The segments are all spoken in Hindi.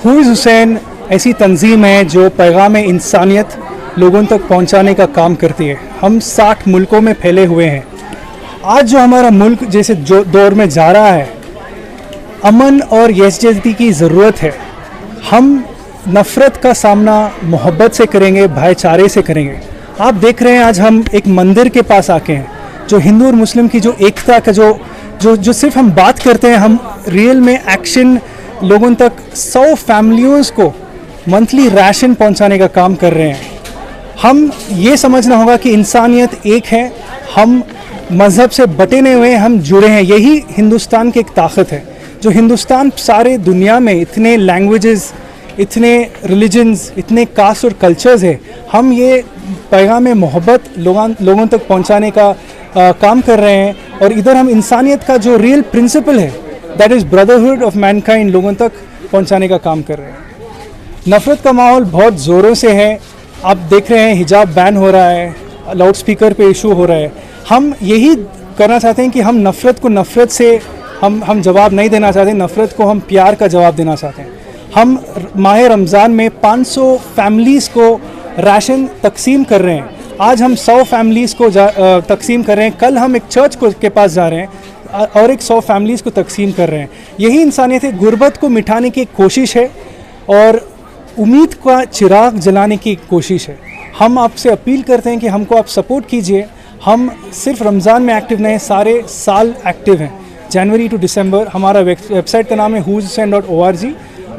हुज हुसैन ऐसी तंजीम है जो पैगाम इंसानियत लोगों तक पहुंचाने का काम करती है। हम 60 मुल्कों में फैले हुए हैं। आज जो हमारा मुल्क जैसे जो दौर में जा रहा है, अमन और यकजहती की ज़रूरत है। हम नफ़रत का सामना मोहब्बत से करेंगे, भाईचारे से करेंगे। आप देख रहे हैं आज हम एक मंदिर के पास आके हैं, जो हिंदू और मुस्लिम की जो एकता का जो सिर्फ हम बात करते हैं, हम रियल में एक्शन लोगों तक 100 फैमिलियों को मंथली राशन पहुंचाने का काम कर रहे हैं। हम ये समझना होगा कि इंसानियत एक है, हम मज़हब से बटे नहीं हुए, हम जुड़े हैं। यही हिंदुस्तान की एक ताकत है। जो हिंदुस्तान सारे दुनिया में इतने लैंग्वेजेस, इतने रिलीजन्स, इतने कास्ट और कल्चर्स है, हम ये पैगाम मोहब्बत लोगों तक पहुंचाने का काम कर रहे हैं। और इधर हम इंसानियत का जो रियल प्रिंसिपल है, that is brotherhood of Mankind, लोगों तक पहुंचाने का काम कर रहे हैं। नफ़रत का माहौल बहुत ज़ोरों से है। आप देख रहे हैं हिजाब बैन हो रहा है, लाउड स्पीकर पे इशू हो रहा है। हम यही करना चाहते हैं कि हम नफ़रत को नफ़रत से हम जवाब नहीं देना चाहते, नफ़रत को हम प्यार का जवाब देना चाहते हैं। हम माह रमज़ान में 500 फैमिलीज़ को राशन तकसीम कर रहे हैं। आज हम 100 फैमिलीज़ को तकसीम कर रहे हैं। कल हम एक चर्च के पास जा रहे हैं और एक 100 फैमिलीज़ को तकसीम कर रहे हैं। यही इंसानियत है। गुर्बत को मिटाने की कोशिश है और उम्मीद का चिराग जलाने की कोशिश है। हम आपसे अपील करते हैं कि हमको आप सपोर्ट कीजिए। हम सिर्फ रमज़ान में एक्टिव नहीं, सारे साल एक्टिव हैं। जनवरी टू दिसंबर हमारा वेबसाइट का नाम है hussain.org।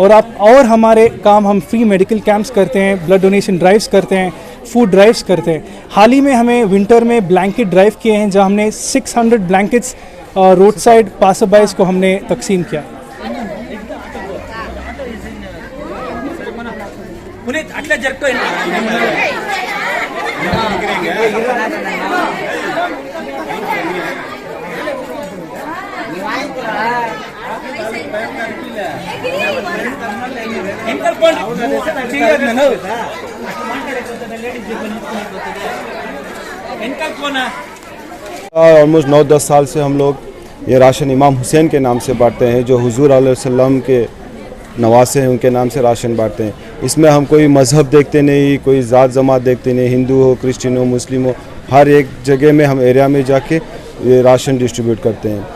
और हमारे काम, हम फ्री मेडिकल कैंप्स करते हैं, ब्लड डोनेशन ड्राइव्स करते हैं, फूड ड्राइव्स करते हैं। हाल ही में हमें विंटर में ब्लैंकेट ड्राइव किए हैं, जहां हमने 600 ब्लैंकेट्स रोड साइड पासरबाइज को हमने तकसीम किया। ऑलमोस्ट 9-10 साल से हम लोग ये राशन इमाम हुसैन के नाम से बांटते हैं, जो हुजूर अलैहि वसल्लम के नवासे हैं, उनके नाम से राशन बांटते हैं। इसमें हम कोई मज़हब देखते नहीं, कोई ज़ात जमात देखते नहीं, हिंदू हो, क्रिश्चियन हो, मुस्लिम हो, हर एक जगह में हम एरिया में जाके ये राशन डिस्ट्रीब्यूट करते हैं।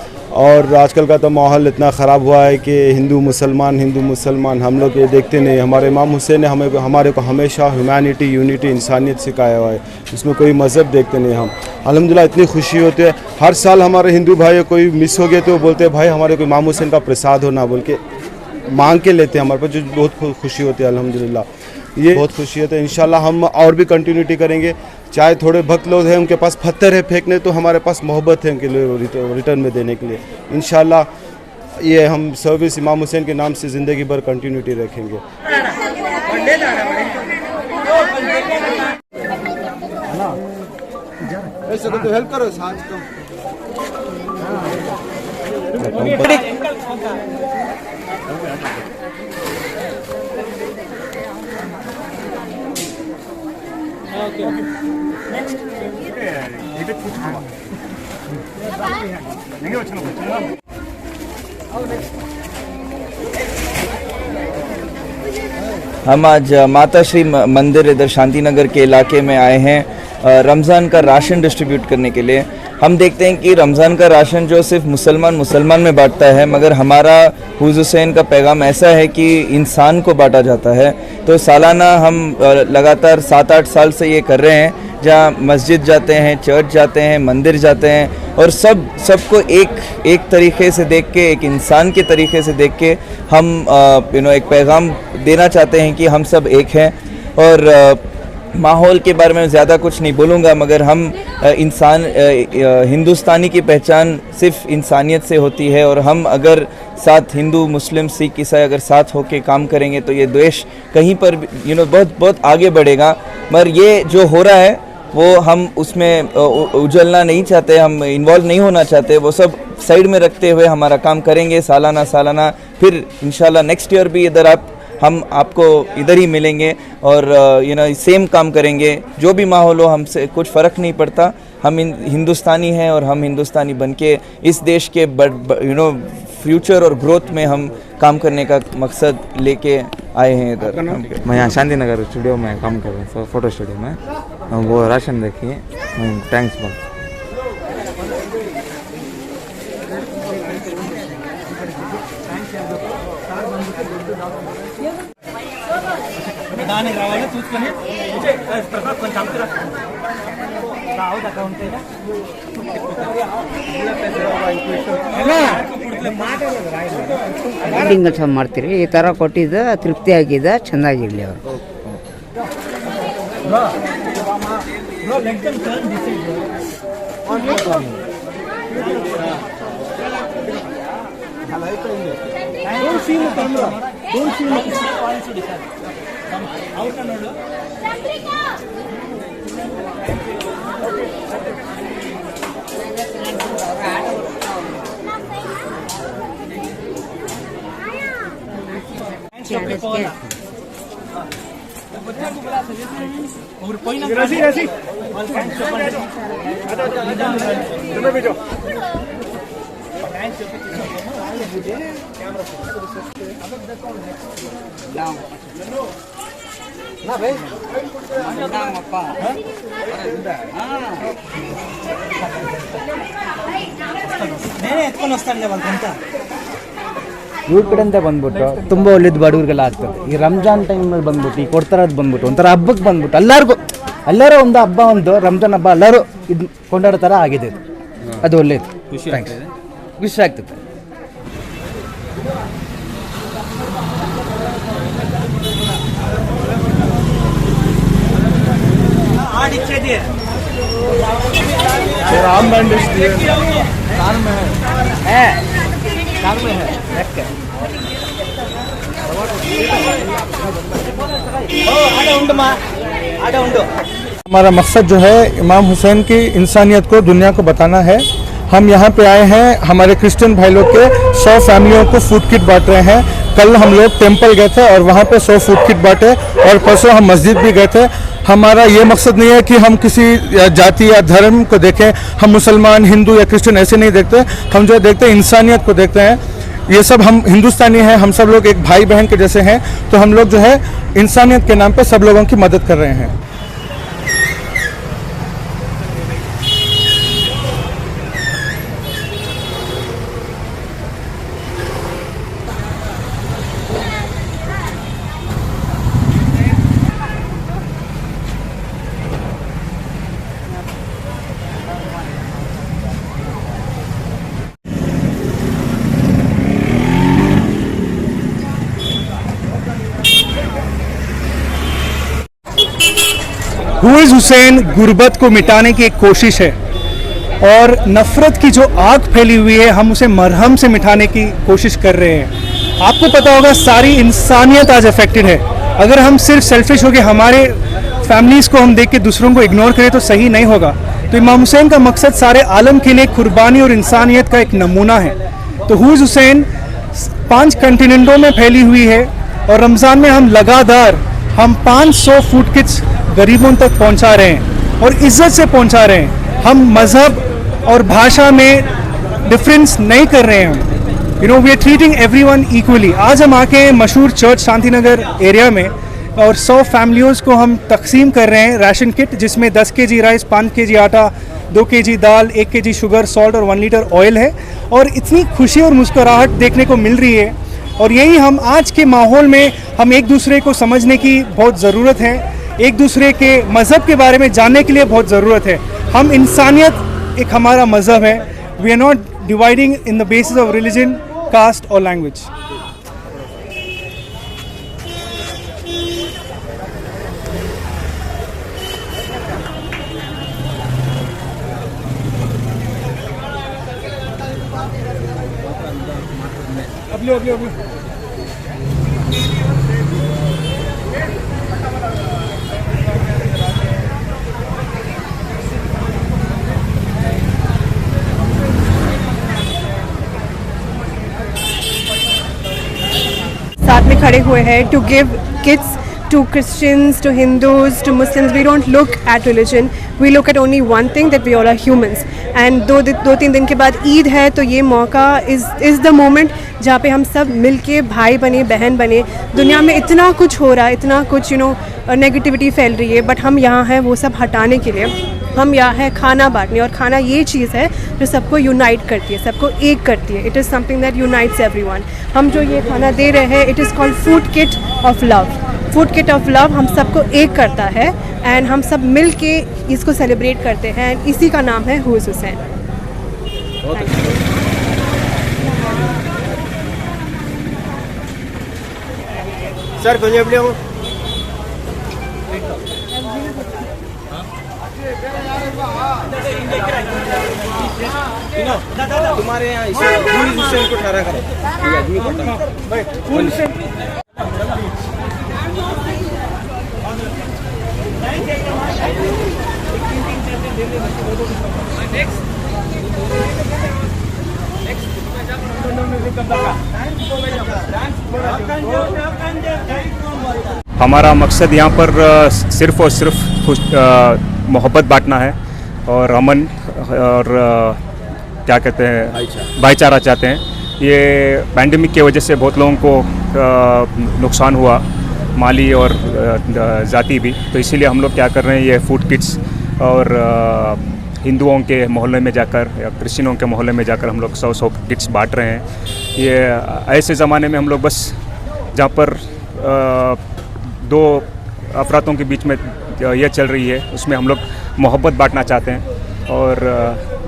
और आजकल का तो माहौल इतना ख़राब हुआ है कि हिंदू मुसलमान हम लोग ये देखते नहीं। हमारे इमाम हुसैन ने हमारे को हमेशा ह्यूमैनिटी, यूनिटी, इंसानियत सिखाया हुआ है। इसमें कोई मज़हब देखते नहीं हम। अल्हम्दुलिल्लाह इतनी खुशी होती है। हर साल हमारे हिंदू भाई कोई मिस हो गए तो बोलते हैं भाई हमारे को इमाम हुसैन का प्रसाद होना, बोल के मांग के लेते हैं हमारे पास, जो बहुत खुशी होती है। अल्हम्दुलिल्लाह ये बहुत खुशी होती है। इंशाल्लाह हम और भी कंटिन्यूटी करेंगे। चाहे थोड़े भक्त लोग हैं, उनके पास पत्थर है फेंकने, तो हमारे पास मोहब्बत है उनके लिए रिटर्न में देने के लिए। इंशाल्लाह ये हम सर्विस इमाम हुसैन के नाम से ज़िंदगी भर कंटिन्यूटी रखेंगे। ऐसे तो हेल्प करो साथ को। हम आज माता श्री मंदिर इधर शांति नगर के इलाके में आए हैं रमज़ान का राशन डिस्ट्रीब्यूट करने के लिए। हम देखते हैं कि रमज़ान का राशन जो सिर्फ मुसलमान में बांटता है, मगर हमारा हुज़ हुसैन का पैगाम ऐसा है कि इंसान को बांटा जाता है। तो सालाना हम लगातार 7-8 साल से ये कर रहे हैं, जहाँ मस्जिद जाते हैं, चर्च जाते हैं, मंदिर जाते हैं और सबको एक तरीके से देख के, एक इंसान के तरीके से देख के हम एक पैगाम देना चाहते हैं कि हम सब एक हैं। और माहौल के बारे में ज़्यादा कुछ नहीं बोलूँगा, मगर हम हिंदुस्तानी की पहचान सिर्फ इंसानियत से होती है। और हम अगर साथ हिंदू, मुस्लिम, सिख, ईसाई अगर साथ होके काम करेंगे तो ये देश कहीं पर बहुत आगे बढ़ेगा। मगर ये जो हो रहा है वो हम उसमें उजलना नहीं चाहते, हम इन्वॉल्व नहीं होना चाहते। वो सब साइड में रखते हुए हमारा काम करेंगे सालाना। फिर इंशाल्लाह नेक्स्ट ईयर भी इधर हम आपको इधर ही मिलेंगे और सेम काम करेंगे। जो भी माहौल हो, हमसे कुछ फ़र्क नहीं पड़ता। हम हिंदुस्तानी हैं और हम हिंदुस्तानी बनके इस देश के फ्यूचर और ग्रोथ में हम काम करने का मकसद लेके आए हैं इधर। मैं यहाँ शांति नगर स्टूडियो में काम कर रहा हूँ, फ़ोटो स्टूडियो में। वो राशन देखिए, थैंक्स बहुत। ಕೆಲಸ ಮಾಡ್ತೀರಿ, ಈ ಥರ ಕೊಟ್ಟಿದ್ದು ತೃಪ್ತಿ ಆಗಿದೆ, ಚೆಂದಾಗಿರಲಿ ಅವರು. ಇವ್ರ ಕಡೆಯಿಂದ ಬಂದ್ಬಿಟ್ಟು ತುಂಬ ಒಳ್ಳೇದು ಬಡವ್ರಿಗೆಲ್ಲ ಆಗ್ತದೆ. ಈ ರಂಜಾನ್ ಟೈಮಲ್ಲಿ ಬಂದ್ಬಿಟ್ಟು ಈ ಕೊಡ್ತಾರದು ಬಂದ್ಬಿಟ್ಟು ಒಂಥರ ಹಬ್ಬಕ್ಕೆ ಬಂದ್ಬಿಟ್ಟು ಎಲ್ಲರೂ ಒಂದು ಹಬ್ಬ, ಒಂದು ರಂಜಾನ್ ಹಬ್ಬ ಎಲ್ಲರೂ ಇದು ಕೊಂಡಾಡೋ ಥರ ಆಗಿದೆ. ಅದು ಒಳ್ಳೇದು, ಖುಷಿ ಆಗ್ತದೆ. हमारा मकसद जो है इमाम हुसैन की इंसानियत को दुनिया को बताना है। हम यहाँ पे आए हैं, हमारे क्रिश्चियन भाई लोग के 100 फैमिलियों को फूड किट बांट रहे हैं। कल हम लोग टेंपल गए थे और वहाँ पे 100 फूड किट बांटे और परसों हम मस्जिद भी गए थे। हमारा ये मकसद नहीं है कि हम किसी जाति या धर्म को देखें, हम मुसलमान, हिंदू या क्रिश्चियन ऐसे नहीं देखते। हम जो देखते हैं इंसानियत को देखते हैं। ये सब हम हिंदुस्तानी हैं, हम सब लोग एक भाई बहन के जैसे हैं, तो हम लोग जो है इंसानियत के नाम पे सब लोगों की मदद कर रहे हैं। हु इज़ हुसैन गुर्बत को मिटाने की एक कोशिश है और नफ़रत की जो आग फैली हुई है हम उसे मरहम से मिटाने की कोशिश कर रहे हैं। आपको पता होगा सारी इंसानियत आज अफेक्टेड है। अगर हम सिर्फ सेल्फिश हो के हमारे फैमिलीज़ को हम देख के दूसरों को इग्नोर करें तो सही नहीं होगा। तो इमाम हुसैन का मकसद सारे आलम के लिए कुर्बानी और इंसानियत का एक नमूना है। तो हु इज़ हुसैन 5 कंटिनेंटों में फैली हुई है और रमज़ान में हम लगातार 500 फूड किट्स गरीबों तक पहुंचा रहे हैं और इज्जत से पहुंचा रहे हैं। हम मज़हब और भाषा में डिफरेंस नहीं कर रहे हैं। We are treating everyone equally. आज हम आके मशहूर चर्च शांति नगर एरिया में और 100 फैमिलियों को हम तकसीम कर रहे हैं राशन किट, जिसमें 10 केजी राइस, 5 केजी आटा, 2 केजी दाल, 1 केजी शुगर, सॉल्ट और 1 लीटर ऑयल है। और इतनी खुशी और मुस्कुराहट देखने को मिल रही है। और यही हम आज के माहौल में हम एक दूसरे को समझने की बहुत ज़रूरत है, एक दूसरे के मज़हब के बारे में जानने के लिए बहुत ज़रूरत है। हम इंसानियत एक हमारा मज़हब है। We are not dividing in the basis of religion, caste और लैंग्वेज। साथ में खड़े हुए हैं to give kids to Christians, to Hindus, to Muslims. We don't look at religion. we look at only one thing, that we all are humans. And दो तीन दिन के बाद ईद है, तो ये मौका is the moment जहाँ पे हम सब मिल के भाई बने, बहन बने. दुनिया में इतना कुछ हो रहा है, इतना कुछ नेगेटिविटी फैल रही है, बट हम यहाँ हैं वो सब हटाने के लिए. हम यहाँ है खाना बांटने, और खाना ये चीज़ है जो सबको यूनाइट करती है, सबको एक करती है. It is something that unites everyone. हम जो ये खाना दे रहे हैं, it is called food kit of love. Food kit of love हम सबको एक करता है, एंड हम सब मिल के इसको सेलिब्रेट करते हैं. एंड इसी का नाम है हुज हुसैन. सर तुम्हारे यहाँ हुसैन को ठहरा करो. हमारा मकसद यहाँ पर सिर्फ़ और सिर्फ मोहब्बत बांटना है और अमन और क्या कहते हैं भाईचारा चाहते हैं. ये पैंडेमिक की वजह से बहुत लोगों को नुकसान हुआ, माली और ज़ाती भी. तो इसीलिए हम लोग क्या कर रहे हैं, ये फूड किट्स और हिंदुओं के मोहल्ले में जाकर या क्रिश्चियनों के मोहल्ले में जाकर हम लोग 100 किट्स बांट रहे हैं. ये ऐसे ज़माने में हम लोग बस जहाँ पर दो अफरातों के बीच में ये चल रही है, उसमें हम लोग मोहब्बत बांटना चाहते हैं. और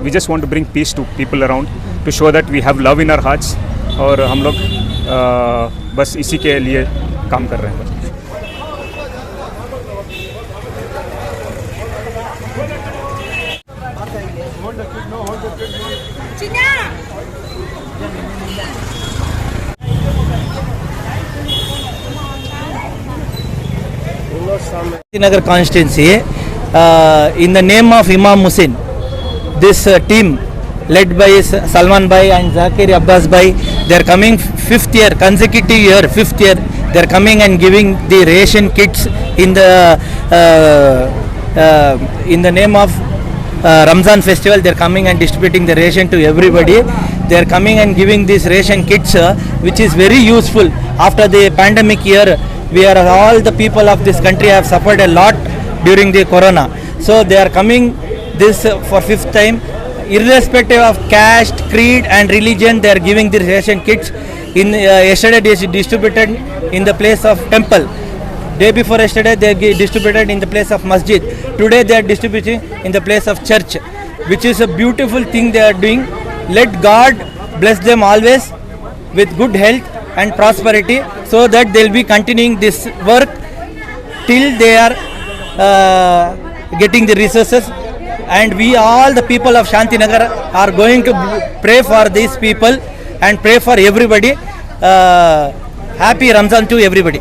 we just want to bring peace to people around, to show that we have love in our hearts. और हम लोग बस इसी के लिए काम कर रहे हैं. Nagar constituency, in the name of Imam Hussain, this team led by Salman Bhai and Zakir Abbas Bhai, they are coming consecutive year, fifth year, they are coming and giving the ration kits in the name of Ramzan festival. They are coming and distributing the ration to everybody. They are coming and giving these ration kits, which is very useful after the pandemic year. All the people of this country have suffered a lot during the corona. So they are coming this for fifth time, irrespective of caste, creed and religion. They are giving the ration kits. Yesterday they distributed in the place of temple. Day before yesterday they distributed in the place of masjid. Today they are distributing in the place of church, which is a beautiful thing they are doing. Let God bless them always with good health and prosperity, so that they will be continuing this work till they are getting the resources. And we all the people of Shanti Nagar are going to pray for these people and pray for everybody. Happy Ramzan to everybody.